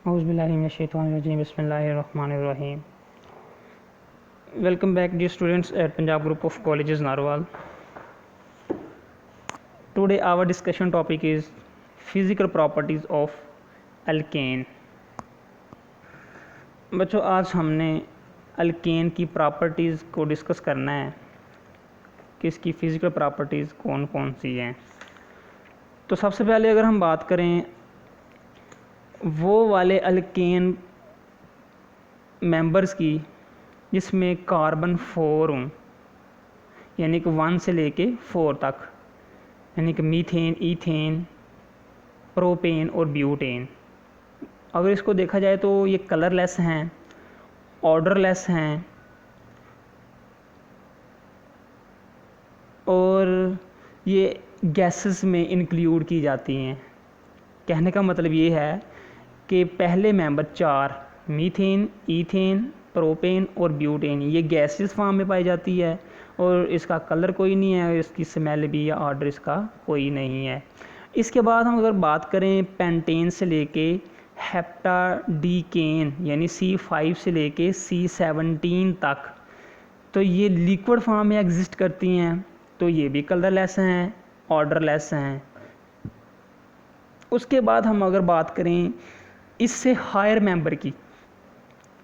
औज़ुबिल्लाहिमिनश्शैतानिर्रजीम बिस्मिल्लाहिर्रहमानिर्रहीम। Welcome back, dear students at Punjab Group of Colleges Narwal. Today our discussion topic is physical properties of alkane. बच्चों, आज हमने alkane की properties को discuss करना है कि इसकी फ़िज़िकल प्रॉपर्टीज़ कौन कौन सी हैं। तो सबसे पहले अगर हम बात करें वो वाले अल्केन मेंबर्स की जिसमें कार्बन 4 हों, यानी कि 1 से लेके 4 तक, यानी कि मीथेन, ईथेन, प्रोपेन और ब्यूटेन। अगर इसको देखा जाए तो ये कलरलेस हैं, ऑर्डरलेस हैं और ये गैसेस में इंक्लूड की जाती हैं। कहने का मतलब ये है कि पहले मेंबर 4 मीथेन, ईथेन, प्रोपेन और ब्यूटेन ये गैसेस फॉर्म में पाई जाती है और इसका कलर कोई नहीं है और इसकी स्मेल भी या ऑर्डर इसका कोई नहीं है। इसके बाद हम अगर बात करें पेंटेन से लेके हेप्टाडीकेन यानी C5 से लेके C17 तक, तो ये लिक्विड फॉर्म में एग्जिस्ट करती हैं, तो ये भी कलरलेस हैं, ऑर्डरलेस हैं। उसके बाद हम अगर बात करें इससे हायर मेंबर की,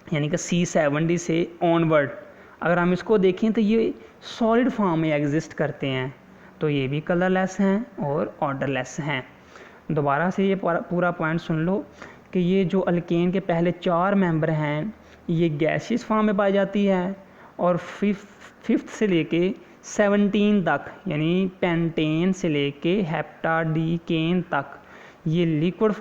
यानी कि C70 से ऑनवर्ड, अगर हम इसको देखें तो ये सॉलिड फॉर्म में एग्जिस्ट करते हैं, तो ये भी कलरलेस हैं और ऑर्डरलेस हैं। दोबारा से ये पूरा पॉइंट सुन लो कि ये जो अल्केन के पहले 4 मेंबर हैं ये गैसियस फॉर्म में पाई जाती है और फिफ्थ से लेके 17 तक, यानी पेंटेन से लेके हेप्टाडीकेन तक ये लिक्विड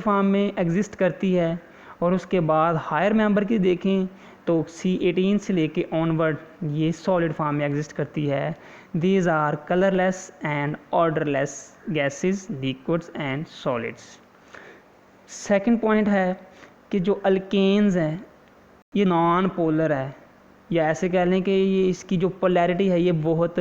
फॉर्म में एग्जिस्ट करती है। और उसके बाद हायर मेंबर की देखें तो C18 से लेके ऑनवर्ड ये सॉलिड फॉर्म में एग्जिस्ट करती है। These are colourless and odourless gases, liquids and solids. Second point है कि जो अल्केन्स हैं ये नॉन पोलर है, या ऐसे कह लें कि ये इसकी जो पोलैरिटी है ये बहुत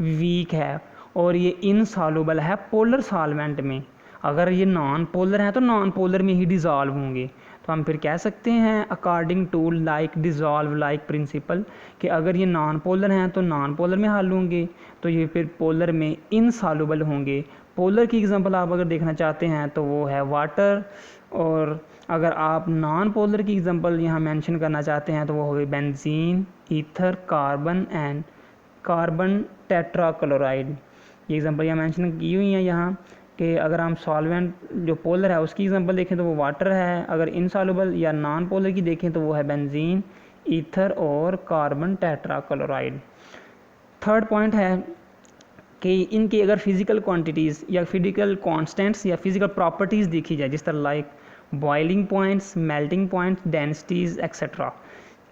वीक है और ये इनसॉल्युबल है पोलर सॉल्वेंट में। अगर ये नॉन पोलर हैं तो नॉन पोलर में ही डिज़ोल्व होंगे, तो हम फिर कह सकते हैं according to like dissolve like principle कि अगर ये नॉन पोलर हैं तो नॉन पोलर में हल होंगे, तो ये फिर पोलर में इनसॉल्युबल होंगे। पोलर की एग्जांपल आप अगर देखना चाहते हैं तो वो है वाटर, और अगर आप नॉन पोलर की एग्जांपल यहाँ मेंशन करना चाहते हैं तो वो होगी benzene, ether, carbon and carbon tetrachloride. ये एग्जांपल यहाँ मेंशन की हुई हैं यहाँ कि अगर हम सॉल्वेंट जो पोलर है उसकी एग्जांपल देखें तो वो वाटर है, अगर इनसॉल्युबल या नॉन पोलर की देखें तो वो है बेंजीन, ईथर और कार्बन टेट्राक्लोराइड। थर्ड पॉइंट है कि इनकी अगर फिज़िकल क्वांटिटीज़ या फिजिकल कांस्टेंट्स या फिज़िकल प्रॉपर्टीज़ देखी जाए, जिस तरह like boiling points, melting points, densities etcetera,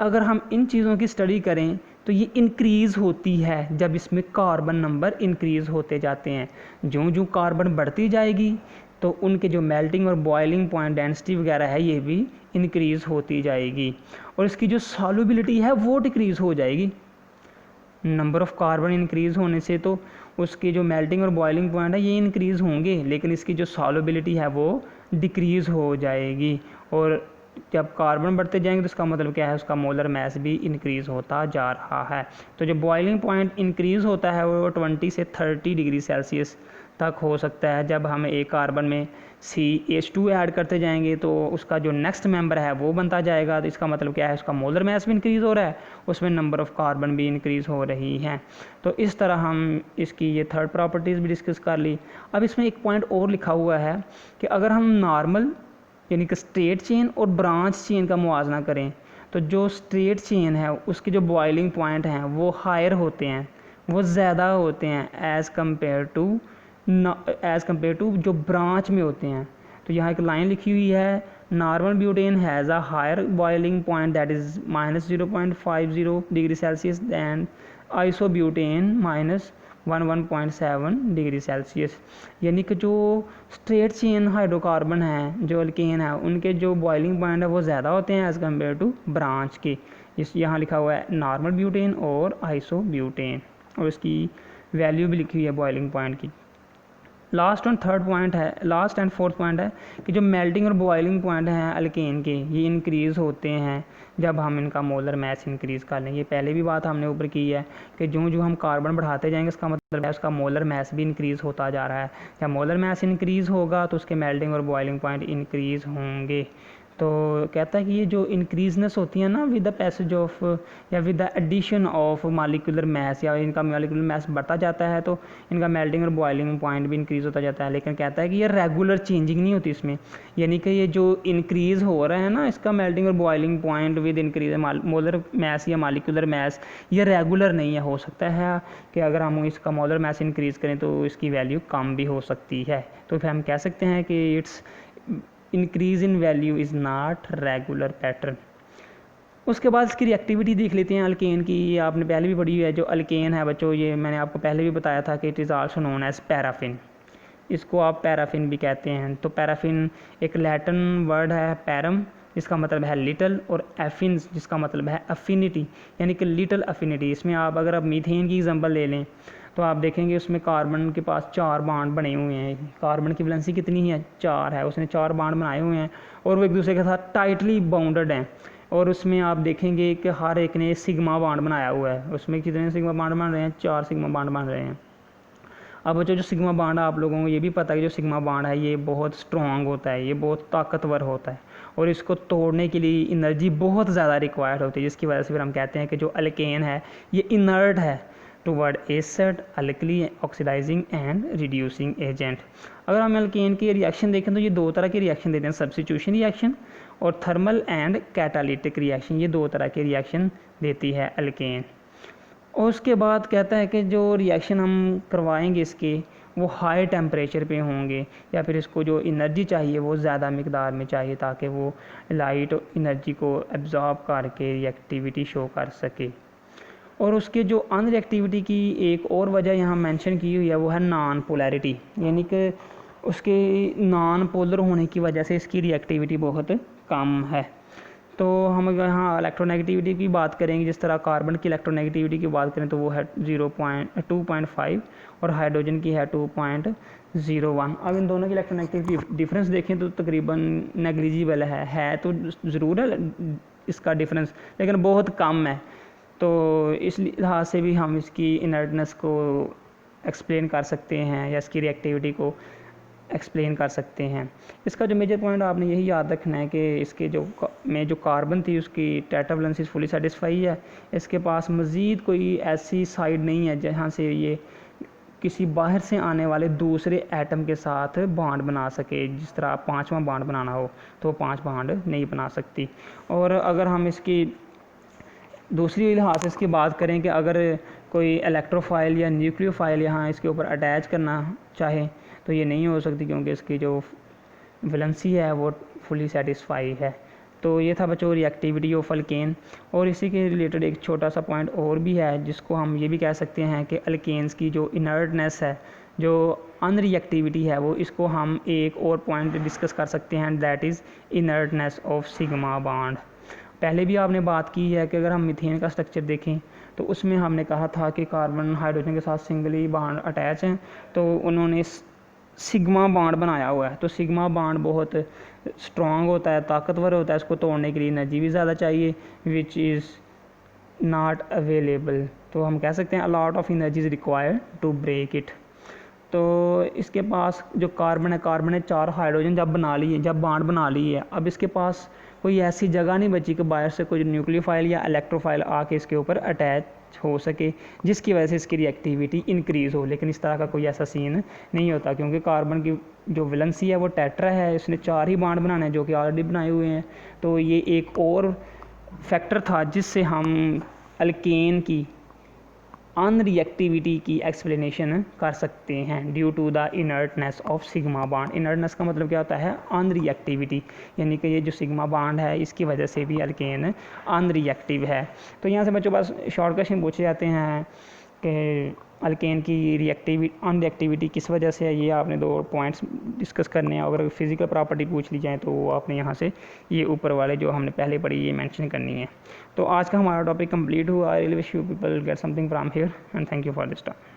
अगर हम इन चीज़ों की स्टडी करें तो ये इंक्रीज़ होती है जब इसमें कार्बन नंबर इंक्रीज़ होते जाते हैं। जो जो कार्बन बढ़ती जाएगी तो उनके जो मेल्टिंग और बॉइलिंग पॉइंट, डेंसिटी वगैरह है ये भी इंक्रीज़ होती जाएगी और इसकी जो सॉल्युबिलिटी है वो डिक्रीज़ हो जाएगी। नंबर ऑफ़ कार्बन इंक्रीज़ होने से तो उसकी जो मेल्टिंग और बॉइलिंग पॉइंट है ये इंक्रीज़ होंगे, लेकिन इसकी जो सॉल्युबिलिटी है वो डिक्रीज़ हो जाएगी। और जब कार्बन बढ़ते जाएंगे तो इसका मतलब क्या है, उसका मोलर मास भी इंक्रीज़ होता जा रहा है। तो जो बॉइलिंग पॉइंट इंक्रीज़ होता है वो 20 से 30 डिग्री सेल्सियस तक हो सकता है। जब हम एक कार्बन में CH2 ऐड करते जाएंगे तो उसका जो नेक्स्ट मेंबर है वो बनता जाएगा, तो इसका मतलब क्या है, उसका मोलर मास भी इंक्रीज़ हो रहा है, उसमें नंबर ऑफ़ कार्बन भी इंक्रीज़ हो रही हैं। तो इस तरह हम इसकी ये थर्ड प्रॉपर्टीज़ भी डिस्कस कर ली। अब इसमें एक पॉइंट और लिखा हुआ है कि अगर हम नॉर्मल यानी कि स्ट्रेट चेन और ब्रांच चेन का मुआवजा करें तो जो स्ट्रेट चेन है उसके जो बॉइलिंग पॉइंट हैं वो हायर होते हैं, वो ज़्यादा होते हैं एज़ कम्पेयर टू जो ब्रांच में होते हैं। तो यहाँ एक लाइन लिखी हुई है, normal butane has a higher boiling point that is -0.50 degree Celsius than isobutane -11.7 degree Celsius. यानी कि जो स्ट्रेट चेन हाइड्रोकार्बन है, जो अल्केन है, उनके जो बॉइलिंग पॉइंट है वो ज़्यादा होते हैं एज़ कम्पेयर टू ब्रांच के। इस यहाँ लिखा हुआ है नॉर्मल ब्यूटेन और आइसोब्यूटेन और इसकी वैल्यू भी लिखी हुई है बॉइलिंग पॉइंट की। लास्ट एंड फोर्थ पॉइंट है कि जो मेल्टिंग और बॉइलिंग पॉइंट हैं अल्केन के, ये इंक्रीज़ होते हैं जब हम इनका मोलर मास इंक्रीज़ कर लेंगे। पहले भी बात हमने ऊपर की है कि जो जो हम कार्बन बढ़ाते जाएंगे उसका मतलब है उसका मोलर मास भी इंक्रीज़ होता जा रहा है। जब मोलर मास इंक्रीज़ होगा तो उसके मेल्टिंग और बॉइलिंग पॉइंट इंक्रीज़ होंगे। तो कहता है कि ये जो इंक्रीजनेस होती है ना विद द पैसेज ऑफ या with the addition of molecular mass, या इनका मालिकुलर मैस बढ़ता जाता है तो इनका मेल्टिंग और बॉइलिंग पॉइंट भी इंक्रीज़ होता जाता है। लेकिन कहता है कि ये रेगुलर चेंजिंग नहीं होती इसमें, यानी कि ये जो इंक्रीज़ हो रहा है ना इसका मेल्टिंग और boiling point with increase molar mass या मालिकुलर मैस, ये रेगुलर नहीं है। हो सकता है कि अगर हम इसका मोलर मैस इंक्रीज़ करें तो इसकी वैल्यू कम भी हो सकती है। तो फिर हम कह सकते हैं कि it's increase in value is not regular pattern. उसके बाद इसकी रिएक्टिविटी देख लेते हैं अल्केन की। ये आपने पहले भी पढ़ी है। जो अल्केन है बच्चों, ये मैंने आपको पहले भी बताया था कि it is also known as paraffin. इसको आप पैराफिन भी कहते हैं। तो पैराफिन एक लैटिन वर्ड है पैरम, जिसका मतलब है लिटल, और एफिन्स जिसका मतलब है अफिनिटी, यानी कि लिटल अफिनिटी। इसमें आप अगर आप मीथेन की एग्जांपल ले लें तो आप देखेंगे उसमें कार्बन के पास 4 बांड बने हुए हैं। कार्बन की वैलेंसी कितनी है? 4 है। उसने 4 बांड बनाए हुए हैं और वो एक दूसरे के साथ टाइटली बाउंडेड हैं। और उसमें आप देखेंगे कि हर एक ने सिग्मा बांड बनाया हुआ है। उसमें कितने सिग्मा बांड बन रहे हैं? 4 सिग्मा बांड बन रहे हैं। अब बच्चों जो सिग्मा बांड है आप लोगों को ये भी पता है कि जो सिग्मा बांड है ये बहुत स्ट्रॉन्ग होता है, ये बहुत ताकतवर होता है और इसको तोड़ने के लिए एनर्जी बहुत ज़्यादा रिक्वायर्ड होती है, जिसकी वजह से फिर हम कहते हैं कि जो अल्केन है ये इनर्ट है toward acid, alkali, oxidising and reducing agent. अगर हम अल्केन की रिएक्शन देखें तो ये 2 तरह के रिएक्शन देते हैं, सब्स्टिट्यूशन रिएक्शन और थर्मल एंड कैटालिटिक रिएक्शन। ये 2 तरह के रिएक्शन देती है अल्केन। और उसके बाद कहता है कि जो रिएक्शन हम करवाएंगे इसके वो हाई टेम्परेचर पे होंगे, या फिर इसको जो एनर्जी चाहिए वो ज़्यादा मकदार में चाहिए ताकि वो लाइट एनर्जी को एब्जॉर्ब करके रिएक्टिविटी शो कर सके। और उसके जो अनरिएक्टिविटी की एक और वजह यहाँ मेंशन की हुई है वो है नॉन पोलैरिटी, यानी कि उसके नॉन पोलर होने की वजह से इसकी रिएक्टिविटी बहुत कम है। तो हम यहाँ इलेक्ट्रोनेगेटिविटी की बात करेंगे, जिस तरह कार्बन की इलेक्ट्रोनेगेटिविटी की बात करें तो वो है 2.5 और हाइड्रोजन की है 2.01। अब इन दोनों की इलेक्ट्रोनेगेटिविटी डिफरेंस देखें तो तकरीबन नेग्लिजिबल है तो ज़रूर है इसका डिफरेंस, लेकिन बहुत कम है। तो इस लिहाज से भी हम इसकी इनर्टनेस को एक्सप्लेन कर सकते हैं या इसकी रिएक्टिविटी को एक्सप्लेन कर सकते हैं। इसका जो मेजर पॉइंट आपने यही याद रखना है कि इसके जो कार्बन थी उसकी टेट्रा वैलेंसी फुली सेटिस्फाई है। इसके पास मज़ीद कोई ऐसी साइड नहीं है जहाँ से ये किसी बाहर से आने वाले दूसरे एटम के साथ बॉन्ड बना सके। जिस तरह 5वां बॉन्ड बनाना हो तो 5 बॉन्ड नहीं बना सकती। और अगर हम इसकी दूसरी लिहाज से इसकी बात करें कि अगर कोई इलेक्ट्रोफाइल या न्यूक्लियोफाइल यहाँ इसके ऊपर अटैच करना चाहे तो ये नहीं हो सकती, क्योंकि इसकी जो वैलेंसी है वो फुली सेटिस्फाई है। तो ये था बच्चों रिएक्टिविटी ऑफ अल्केन। और इसी के रिलेटेड एक छोटा सा पॉइंट और भी है जिसको हम ये भी कह सकते हैं कि अल्केन्स की जो इनर्टनेस है, जो अनरिएक्टिविटी है, वो इसको हम एक और पॉइंट डिस्कस कर सकते हैं, that is inertness of sigma bond. पहले भी आपने बात की है कि अगर हम मीथेन का स्ट्रक्चर देखें तो उसमें हमने कहा था कि कार्बन हाइड्रोजन के साथ सिंगली बॉन्ड अटैच हैं, तो उन्होंने सिग्मा बॉन्ड बनाया हुआ है। तो सिग्मा बॉन्ड बहुत स्ट्रॉन्ग होता है, ताकतवर होता है, इसको तोड़ने के लिए एनर्जी भी ज़्यादा चाहिए, विच इज़ नॉट अवेलेबल। तो हम कह सकते हैं a lot of energy is required to break it. तो इसके पास जो कार्बन ने 4 हाइड्रोजन जब बॉन्ड बना लिए है, अब इसके पास कोई ऐसी जगह नहीं बची कि बाहर से कोई न्यूक्लियोफाइल या इलेक्ट्रोफाइल आके इसके ऊपर अटैच हो सके, जिसकी वजह से इसकी रिएक्टिविटी इंक्रीज़ हो। लेकिन इस तरह का कोई ऐसा सीन नहीं होता, क्योंकि कार्बन की जो वैलेंसी है वो टेट्रा है, इसने 4 ही बॉन्ड बनाने हैं जो कि ऑलरेडी बनाए हुए हैं। तो ये एक और फैक्टर था जिससे हम अल्केन की अनरिएक्टिविटी की एक्सप्लेनेशन कर सकते हैं due to the inertness of sigma bond. Inertness का मतलब क्या होता है? अनरिएक्टिविटी, यानी कि ये जो सिग्मा बॉन्ड है इसकी वजह से भी अल्केन अनरिएक्टिव है। तो यहाँ से बच्चों पास शॉर्ट क्वेश्चन पूछे जाते हैं कि अल्केन की अनरिएक्टिविटी किस वजह से है। ये आपने 2 पॉइंट्स डिस्कस करने हैं। अगर फिजिकल प्रॉपर्टी पूछ ली जाए तो आपने यहाँ से ये ऊपर वाले जो हमने पहले पढ़ी ये मेंशन करनी है। तो आज का हमारा टॉपिक कंप्लीट हुआ। I will wish you people get something from here and thank you for this time.